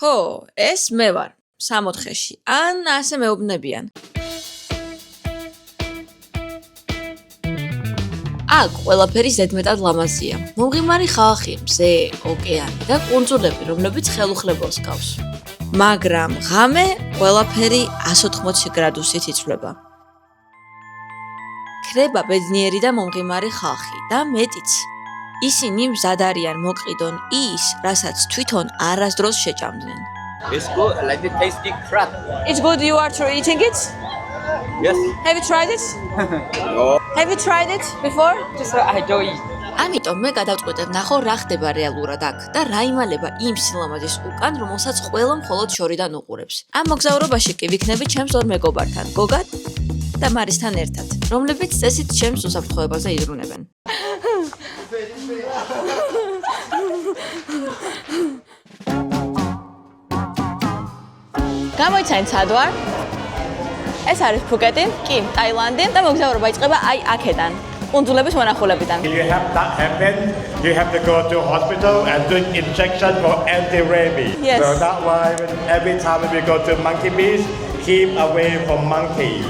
ხო, ეს მე ვარ 64-ში. ან ასე მეუბნებიან. აქ ყველაფერი ზედმეტად ლამაზია. მომღიმარი ხალხი, მზე, ოკეანე და კუნძულები, რომლებიც ხელუხლებელს გავს. მაგრამ ღამე ყველაფერი 180 გრადუსით იცვლება. ქრება ბედნიერი და მომღიმარი ხალხი და მეტიც. ისინი მზად არიან მოყიდონ ის, რასაც თვითონ არასდროს შეჭამდნენ. It's good, like the tasty crab. It's good you are eating it? Yes. Have you tried it? No. Have you tried it before? Just I don't eat. ამიტომ მე გადავწყვეტებ ნახო რა ხდება რეალურად აქ და რა იმალება იმ სილამაზის უკან, რომელსაც ყველა მხოლოდ შორიდან უყურებს. ამ მოგზაურობაში კი ვიქნები ჩემს ორ მეგობართან, გოგად და მარისთან ერთად, რომლებიც წესით ჩემს უსაფრთხოებაზე იზრუნებენ. გამოიცანით სად ვარ? ეს არის ფუკეტი, კი, ტაილანდი და მოგზაურობა იწყება აი აქედან, კუნძულების მონახულებიდან. If you have that happen, you have to go to hospital and do injection for anti-rabies. Yes. So that's why every time we go to Monkey Beach, keep away from monkeys.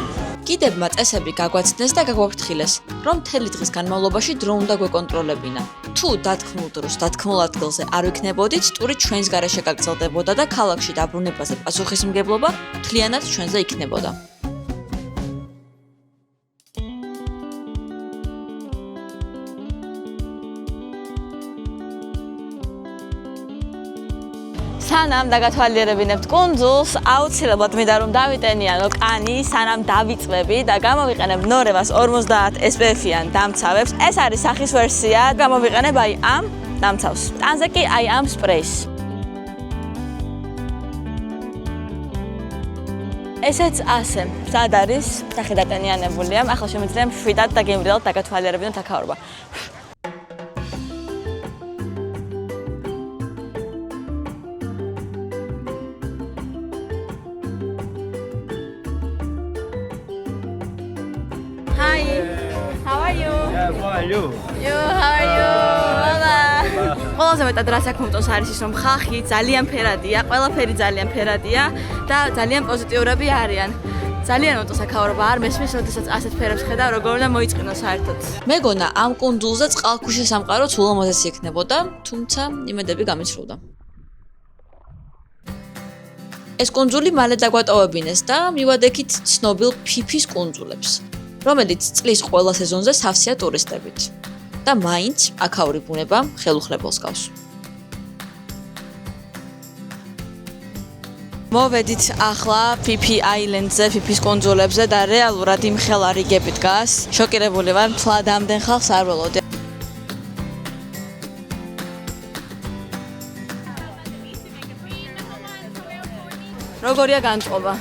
კიდევმა წესები გაგვაცნეს და გაგვაფრთხილეს, რომ მთელი დღის განმავლობაში დრო უნდა გვეკონტროლებინა. თუ დათქმულ დროს დათქმულ ადგილზე არ ვიქნებოდით, ტური ჩვენს გარეშე გაგრძელდებოდა და ქალაქში დაბრუნებაზე პასუხისმგებლობა მთლიანად ჩვენზე იქნებოდა. სანამ დაგათვალიერებინებთ კუნძულს, აუცილებლად მინდა რომ დავიტენიანო კანი, სანამ დავიწყები და გამოვიყენებ ნორევას 50 SPF-იან დამცავებს. ეს არის სახის ვერსია, გამოვიყენებ აი ამ დამცავს. ტანზე კი აი ამ სპრეის. ესეც ასე, მზად არის, სახე დატენიანებულია. ახლა შემიძლია მშვიდად და გემრიელად დაგათვალიერებინოთ აქაურობა. Hi. How are you? Yeah, how are you? You, how are you? Hola. ყველაზე მეტად რაც აქ მომწონს არის ის რომ ხალხი ძალიან ფერადია, ყველაფერი ძალიან ფერადია და ძალიან პოზიტიურები არიან. ძალიან მომწონს აქაურობა, არ მესმის, როდესაც ასეთ ფერებს ხედავ, როგორ უნდა მოიწყინო საერთოდ. მეგონა ამ კუნძულზე წყალქვეშა სამყაროც ულამაზესი იქნებოდა, თუმცა იმედები გამიცრუდა. ეს კუნძული მალე დაგვატოვებინეს და მივადექით ცნობილ ფიფის კუნძულებს, რომელიც წლის ყველა სეზონზე სავსეა ტურისტებით და მაინც აქაური ბუნება ხელუხლებელს გავს. მოვედით ახლა ფიფი აილენდზე, ფიფის კუნძულებზე და რეალურად იმხელა რიგები დგას. შოკირებული ვარ, მთლად ამდენ ხალხს არ ველოდი. როგორია განწყობა?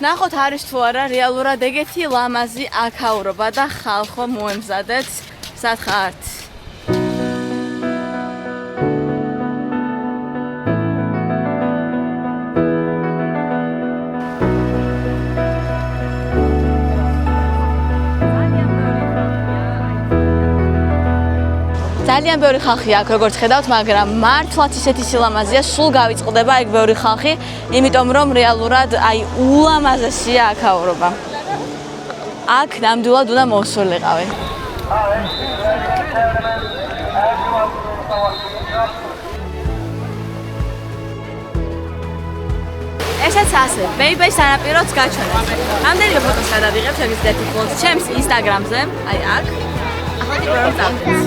ნახოთ არის თუ არა რეალურად ეგეთი ლამაზი აქაურობა და ხალხო მოემზადეთ. სად ხართ? ძალიან ბევრი ხალხია აქ როგორც ხედავთ, მაგრამ მართლაც ისეთი სილამაზეა, სულ გავიწყდება ეგ ბევრი ხალხი, იმიტომ რომ რეალურად აი ულამაზესია აქაურობა. აქ ნამდვილად უნდა მოსულიყავი. ესეც ასე, ბეიბეი სანაპიროც გაჩვენეთ. რამდენიმე ფოტოს გადავიღებ შეგიძლიათ იხილოთ ჩემს ინსტაგრამზე, აი აქ. ახლა კი რომ წავიდეთ.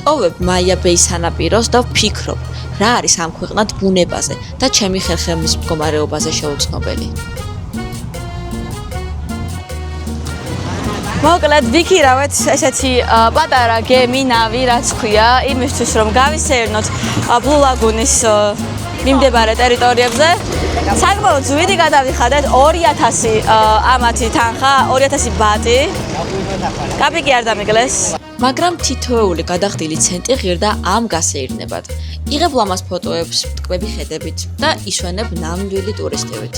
ვტოვებ მაია ბეის სანაპიროს და ვფიქრობ, რა არის ამ ქვეყნად ბუნებაზე და ჩემი ხერხემლის მდგომარეობაზე შეუცნობელი. მოკლედ ვიქირავეთ ესეთი პატარა გემი, ნავი, რაც ქვია, იმისთვის რომ გავისეირნოთ ბლუ ლაგუნის მიმდებარე ტერიტორიებზე. საკმაოდ ზვიდი გადავიხადეთ 2000 ამათი თანხა, 2000 ბატი. კაპიკი არ დამიგლეს. მაგრამ თითოეული გადახდილი ცენტი ღირდა ამ გასეირნებად. იღებ ლამაზ ფოტოებს, მტკვები ხედებით და ისვენებ ნამდვილი ტურისტებით.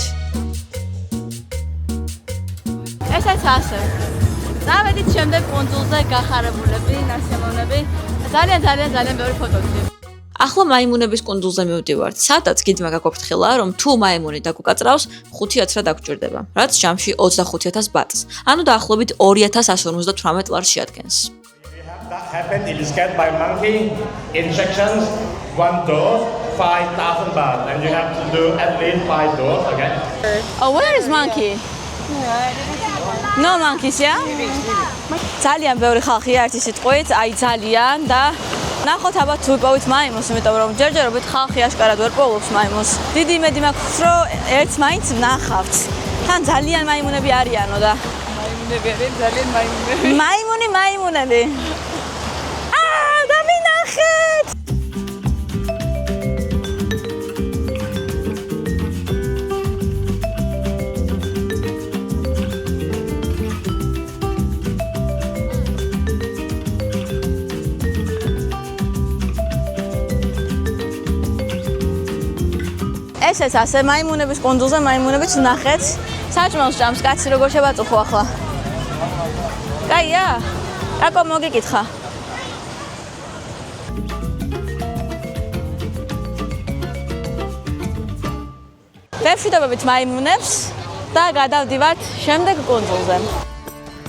ესეც ასე. დავედით შემდეგ კუნძულზე გახარებულები, ნარსემოვნები. ძალიან ბევრი ფოტოები. ახლა მაიმუნების კუნძულზე მივდივართ, სადაც გიდმა გაგოფრთხილა, რომ თუ მაიმუნი დაგუკაწრავს, 5-10 რა დაგჭირდება, რაც ჯამში 25,000 ბატს. ანუ დაახლოებით 2158 ლარს შეადგენს. That happened, it is get by monkey, injections, 1 dose, 5,000 baht. And you have to do at least 5 doses, okay? Oh, where is monkey? No monkeys, yeah? ძალიან ბევრი ხალხია ერთი სიტყვით, აი ძალიან და ნახოთ აბა თუ ვიპოვით მაიმუნს, იმიტომ რომ ჯერჯერობით ხალხი აშკარად ვერ პოულობს მაიმუნს. დიდი იმედი მაქვს, რომ ერთს მაინც ვნახავთ. თან ძალიან მაიმუნები არიანო და მაიმუნები არიან, ძალიან მაიმუნები. მაიმუნები. დავინახეთ! ესეც ასე მაიმუნების კუნძულზე მაიმუნებიც ვნახეთ. საჭმელს ჭამს კაცი როგორ შევაწუხო ახლა? კაია? აკო მოგიკითხა. ვევშვიდობებით მაიმუნებს და გადავდივართ შემდეგ კუნძულზე.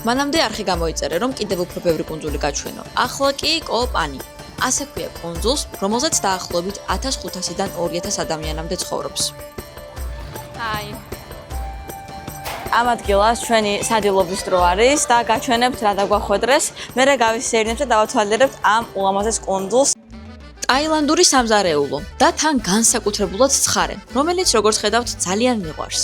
მანამდე არხი გამოიწერე, რომ კიდევ უფრო ბევრი კუნძული გაჩვენო. ახლა კი კოოპანი. ასე ქვია კუნძულს, რომელზეც დაახლოებით 1500-დან 2000 ადამიანამდე ცხოვრობს. აი. ამ ადგილას ჩვენი სადილობის დრო არის და გაჩვენებთ რა დაგვახვედრეს. მერე გავისეირნებთ და დავათვალიერებთ ამ ულამაზეს კუნძულს. ტაილანდური სამზარეულო და თან განსაკუთრებულად ცხარე, რომელიც როგორც ხედავთ ძალიან მიყვარს.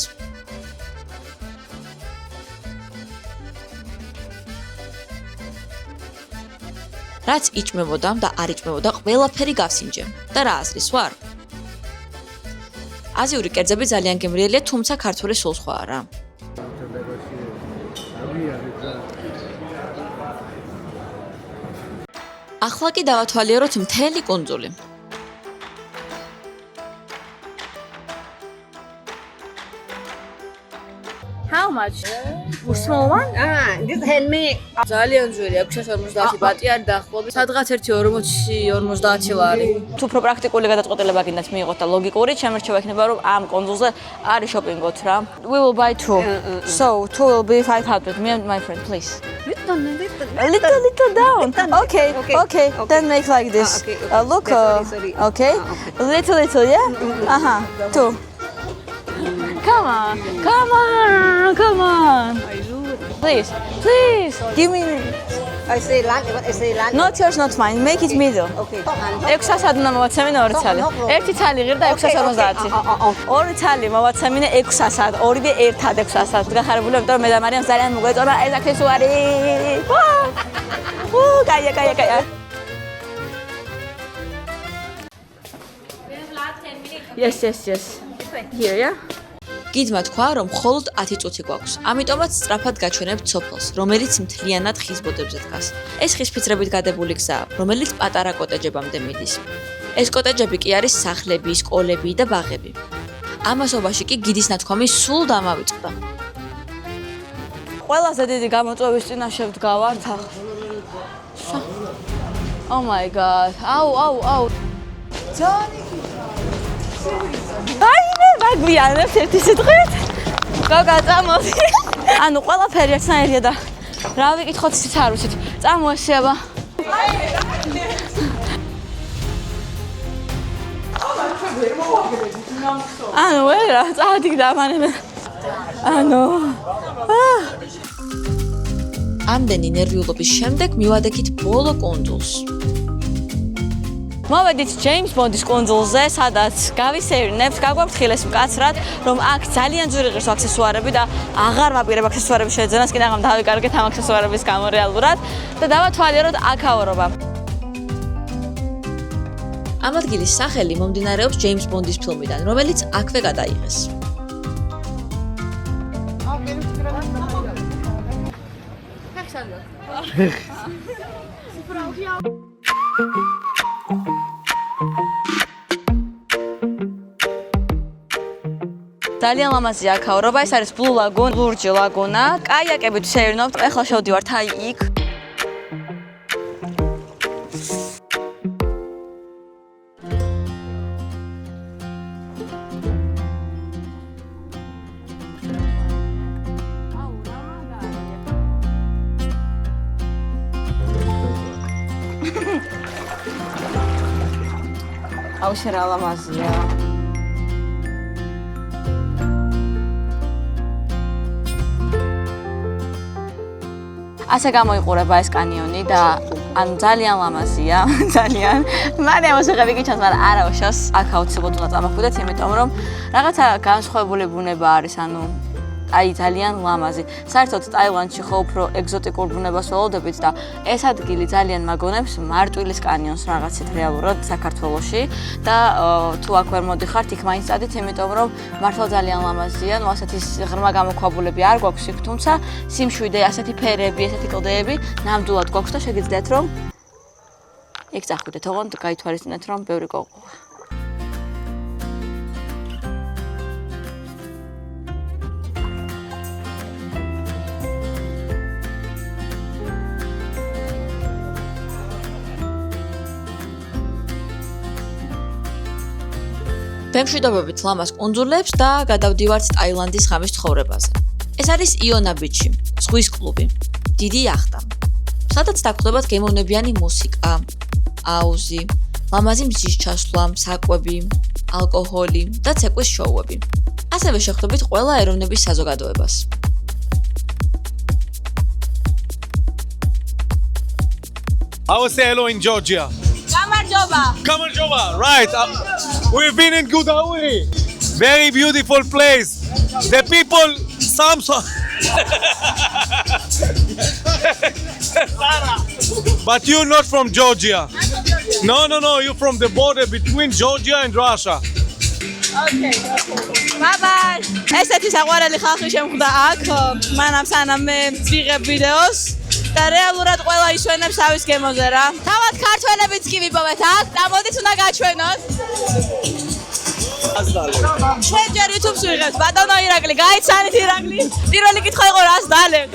რაც იჭმებოდა და არ იჭმებოდა, ყველაფერი გავსინჯე. და რა აზრის ვარ? აზიური კერძები ძალიან გემრიელია, თუმცა ქართული სულ სხვა არა. ახლა კი დავათვალიეროთ მთელი კუნძული. How much? Small one? This handmade. ძალიან ძვირია, 650 ბატი არის დაახლოებით. სადღაც 1.40-50 ლარი. თუ უფრო პრაქტიკული გადაწყვეტილება გინდათ მიიღოთ და ლოგიკური, შემერჩევა იქნება რომ ამ კუნძულზე არის შოპინგოთ რა. We will buy 2. So, 2 will be 500. Me and my friend, please. Little down. Okay. Then make like this. Look. Okay. Little, yeah? Uh-huh. 2. Come on. Please. Give me. I say lunch, but I say lunch. Not yours, not mine. Make it middle. Okay. 600 უნდა მოვაცემინე 2 ცალი. 1 ცალი ღირ და 650. 2 ცალი მოვაცემინე 600. ორივე ერთად 600. გახარებული, იმიტომ რომ მე და მარიამ ძალიან მოგვეწონა ეს აქსესუარი. კაია. Yes. Here, yeah? გიდმა თქვა, რომ მხოლოდ 10 წუთი გვაქვს. ამიტომაც სწრაფად გაჩვენებთ სოფელს, რომელიც მთლიანად ხის ბოდებზე დგას. ეს ხის ფიცრებით გადებული გზაა, რომელიც პატარა კოტეჯებამდე მიდის. ეს კოტეჯები კი არის სახლები, სკოლები და ბაღები. ამასობაში კი გიდის ნათქვამი სულ დამავიწყდა. ყველაზე დიდი გამოწვევის წინაშე ვდგავართ ახლა. Oh my god. Au. აიმე მაგვიანებს ერთი სიტყვით. გაგაწამოთ. ანუ ყველაფერი ერთნაირია და რა ვიკითხოთ ისიც არ ვიცით. წამოესება. ანუ ვერა, წადი დამანებე. ამდენი ნერვიულობის შემდეგ მივადექით ბოლო კუნძულს. მოვედით ჯეიმს ბონდის კუნძულზე, სადაც გავისეირნებთ, გაგვაფრთხილეს მკაცრად, რომ აქ ძალიან ძვირი ღირს აქსესუარები და აღარ ვაპირებ აქსესუარების შეძენას, კიდევ ამ დავიკარგეთ ამ აქსესუარების გამო რეალურად და დავათვალიეროთ აქაურობა. ამ ადგილის სახელი მომდინარეობს ჯეიმს ბონდის ფილმიდან, რომელიც აქვე გადაიღეს. ძალიან ლამაზია აქაურობა. ეს არის Blue Lagoon, ლურჯი ლაგუნა. კაიაკებით ვსეირნობთ. ეხლა შევდივართ აი იქ. აუ შენ რა ლამაზია. ასე გამოიყურება ეს კანიონი და ანუ ძალიან ლამაზია, ძალიან. მანე ამასაღები კი ჩანს, მაგრამ არა უშავს. აქ აუცილებლად უნდა წამოხვიდეთ, იმიტომ რომ რაღაცა განსხვავებული ბუნება არის, ანუ აი ძალიან ლამაზი. საერთოდ ტაილანდში ხო უფრო ეგზოტიკურ ბუნებას ველოდებით და ეს ადგილი ძალიან მაგონებს მარტვილის კანიონს რაღაცით რეალურად საქართველოში და თუ აქ ვერ მოდიხართ, იქ მაინც წადით, იმიტომ რომ მართლა ძალიან ლამაზია. ნუ ასეთი ღრმა გამოქვაბულები არ გვაქვს იქ, თუმცა სიმშვიდე, ასეთი ფერები, ასეთი კლდეები ნამდვილად გვაქვს და შეგიძლიათ რომ იქ წახვიდეთ, ოღონდ გაითვალისწინეთ რომ ბევრი კოღოა. ვემშვიდობებით ლამაზ კუნძულებს და გადავდივართ ტაილანდის ღამის ცხოვრებაზე. ეს არის იონა ბიჩი, ზღვის კლუბი, დიდი იახტა. სადაც დაგხვდებათ გემოვნებიანი მუსიკა, აუზი, ლამაზი მზის ჩასვლა, საკვები, ალკოჰოლი და ცეკვის შოუები. ასევე შეხვდებით ყველა ეროვნების საზოგადოებას. I would say hello in Georgia. გამარჯობა. Kamarjova, right. We've been in Godavari. Very beautiful place. The people, but you're not from Georgia. No, you're from the border between Georgia and Russia. Okay. Bye-bye. ესეთი საყვარელი ხალხი შემხვდა აქ, მანამ სანამ მე ვიღებ ვიდეოს. და რეალურად ყველა ისვენებს თავის გემოზე რა. თავად ქართველებიც კი ვიპოვეთ აქ, დამოდით უნდა გაჩვენოთ. ჩვენ ჯერ YouTube-ს ვიღებთ, ბატონო ირაკლი, გაიცანით ირაკლი. პირველი კითხვა იყო რას დალებთ?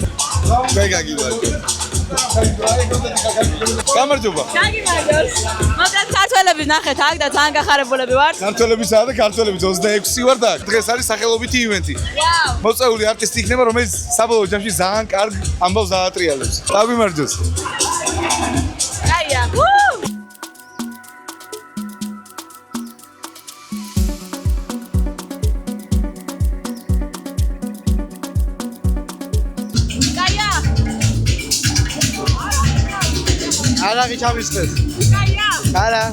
Kamarjova. გაგიმარჯოს. მოდით ქართველები ნახეთ აქ და ძალიან გახარებულები ვართ. ქართველებისა და ქართველების 26 ვარ და დღეს არის სახელობითი ივენთი. ვაუ. მოწეული არტისტი იქნება, რომელიც საბოლოო ჯამში ძალიან კარგ ამბავს დაატრიალებს. დაგიმარჯოს. აია. არა გიჩამისხეს. აია. არა.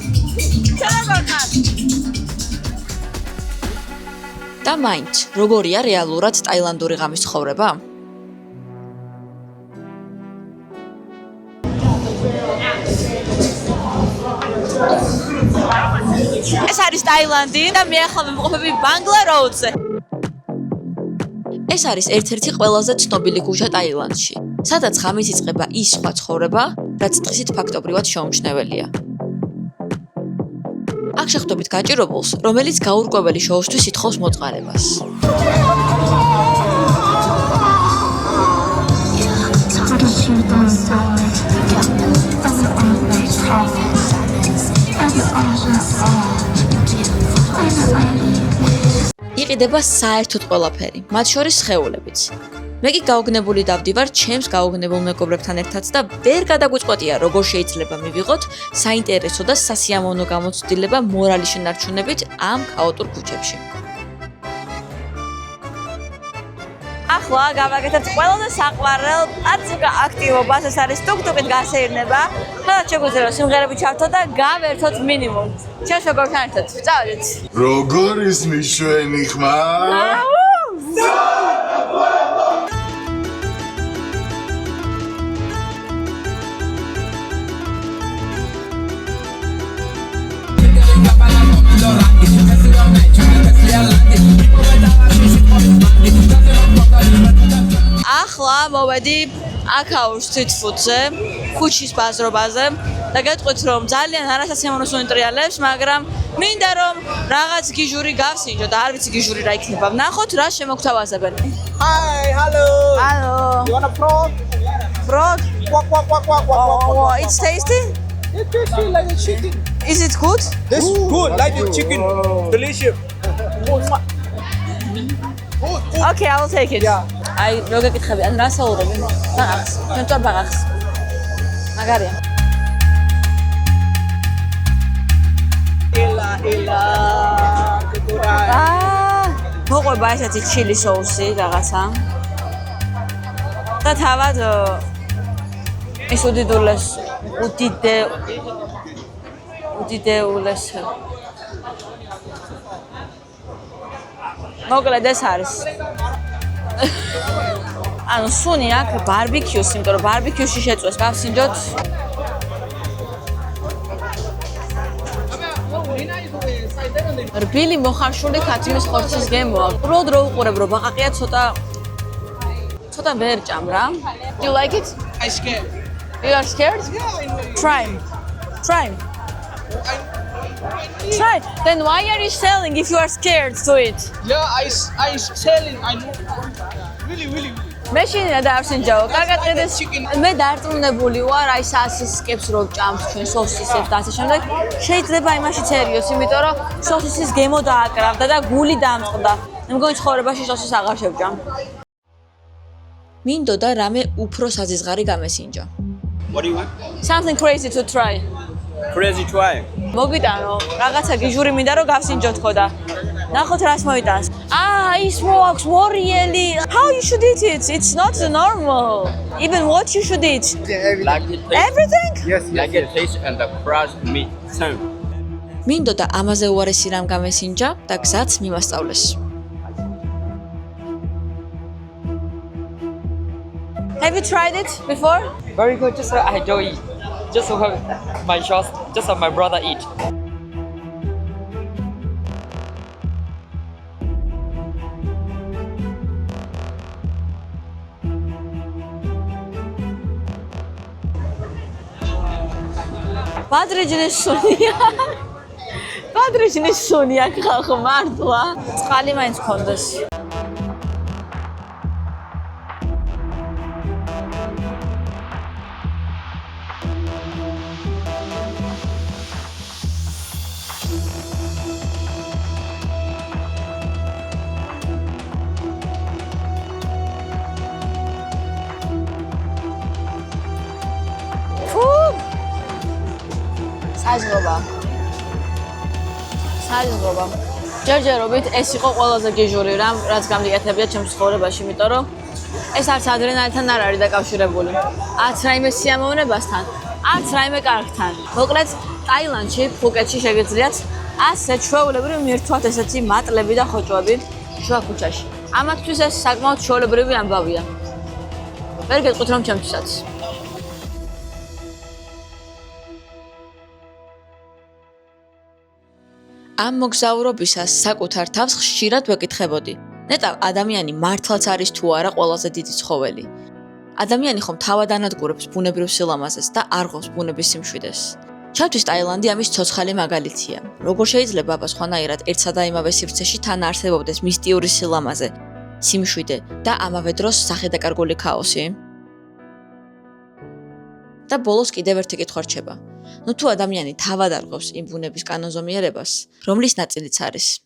და მაინც, როგორია რეალურად ტაილანდური ღამის ცხოვრება? ეს არის ტაილანდი და მე ახლა ვიმყოფები ბანგლა როუდზე. ეს არის ერთ-ერთი ყველაზე ცნობილი ქუჩა ტაილანდში, სადაც ღამით იწყება ის სხვა ცხოვრება, რაც დღისით ფაქტობრივად შეუმჩნეველია. აქ შეხვდებით გაჭირებულს, რომელიც გაურკვეველი შოუსთვის ითხოვს მოწყალებას. იყიდება საერთოდ ყველაფერი, მათ შორის სხეულებიც. მე კი გაოგნებული დავდივარ ჩემს გაოგნებულ მეგობრებთან ერთად და ვერ გადაგვიწყვეტია, როგორ შეიძლება მივიღოთ საინტერესო და სასიამოვნო გამოცდილება მორალის შენარჩუნებით ამ ქაოტურ ქუჩებში. ახლა გავაკეთებთ ყველაზე საყვარელ პაწიკა აქტივობას, ეს არის ტუკ-ტუკით გასეირნება. სადაც შეგვიძლია სიმღერები ჩავთოთ და გავერთოთ მინიმუმ. ჩემს მეგობრებთან ერთად წავედით. როგორ ისმის ჩვენი ხმა? ახლა მოვედი აქაურ სტრიტ ფუდზე, ქუჩის ბაზრობაზე და გეტყვით რომ ძალიან არასასიამოვნოს უნიტრიალებს, მაგრამ მინდა რომ რაღაც გიჟური გავსინჯო და არ ვიცი გიჟური რა იქნება. ვნახოთ რა შემოგთავაზებენ. Hi, hello. Hello. You want a frog? Frog? Quack, quack, quack, quack, quack, quack, Oh, quack. it's tasty? It tastes like a chicken. Is it good? This is good, like the chicken. Delicious. Okay, I will take it. Yeah. აი, რო გეკითხები, ან რა საუბრობ? ბაღახს, ჩვენ ბაღახს. მაგარია. Ela, cultural. მოყვება ესეთი ჩილი соуსი რაღაცა. და თავად ის უდიდეულეს მოკლედ ეს არის. ანუ სუნი აქ ბარბიქიუს, იმიტომ რომ ბარბიქიუში შეწვეს გავსინჯოთ. რბილი მოხარშული ქათმის ხორცის გემოა. უბრალოდ რო უყურებ, რომ ბაყაყია ცოტა ვერ ჭამ რა. Do you like it? I scared. You are scared? Yeah, I know. Try. Try. Then why are you selling if you are scared to it? Yeah, I selling. I know. Really. მე შეიძლება დავსინჯაო. კარგად ხედეს. მე დარწმუნებული ვარ, აი სასისკებს რო ჭამს ჩვენ სოსისებს და ასე შემდეგ. შეიძლება იმაში ცერიოს, იმიტომ რომ სოსისის გემო დააკრავდა და გული დამწყდა. მე მგონი ცხოვრებაში სოსის აღარ შევჭამ. მინდოდა რამე უფრო საზიზღარი გამესინჯო. What do you want? Something crazy to try. Crazy try. მოგიტანო, რაღაცა გიჟური მინდა რომ გავსინჯოთ ხო და ნახოთ რას მოიტანს. It works really. How you should eat it? It's not normal. Even what you should eat? Like it tastes. Everything? Like it tastes and the crushed meat. Same. მინდოდა ამაზე უარესი რამ გამესინჯა და გზაც მიმასწავლეს. Have you tried it before? Very good. Just I don't eat. Just my shots. Just my brother eat. Padriჯნის სუნია ხალხო მართლა. წყალი მაინც გქონდეს. საზღობა. ჯერჯერობით ეს იყო ყველაზე გიჟური რამ, რაც გამიგეთებია ჩემს ცხოვრებაში, იმიტომ რომ ეს არც ადრენალინთან არ არის დაკავშირებული. არც რაიმე სიამოვნებასთან, არც რაიმე კარგთან. მოკლედ, ტაილანდში, ფუკეტში შეგიძლიათ ასე ჩვეულებრივ მირთვათ ესეთი მატლები და ხოჭოები შუა ქუჩაში. ამათთვის ეს საკმაოდ ჩვეულებრივი ამბავია. ვერ გეტყვით რომ ჩემთვისაც. ამ მოგზაურობისას საკუთარ თავს ხშირად ვეკითხებოდი. ნეტავ ადამიანი მართლაც არის თუ არა ყველაზე დიდი ცხოველი. ადამიანი ხომ თავად ანადგურებს ბუნებრივ სილამაზეს და არ ღვავს ბუნების სიმშვიდეს. ჩემთვის ტაილანდი ამის ცოცხალი მაგალითია. როგორ შეიძლება აბა სხვანაირად ერთსა და იმავე სივრცეში თან არსებობდეს მისტიური სილამაზე, სიმშვიდე და ამავე დროს სახედაკარგული ქაოსი? და ბოლოს კიდევ ერთი კითხვა რჩება. თუ ადამიანი თავად არ ღვავს იმ ბუნების კანონზომიერებას, რომლის ნაწილიც არის?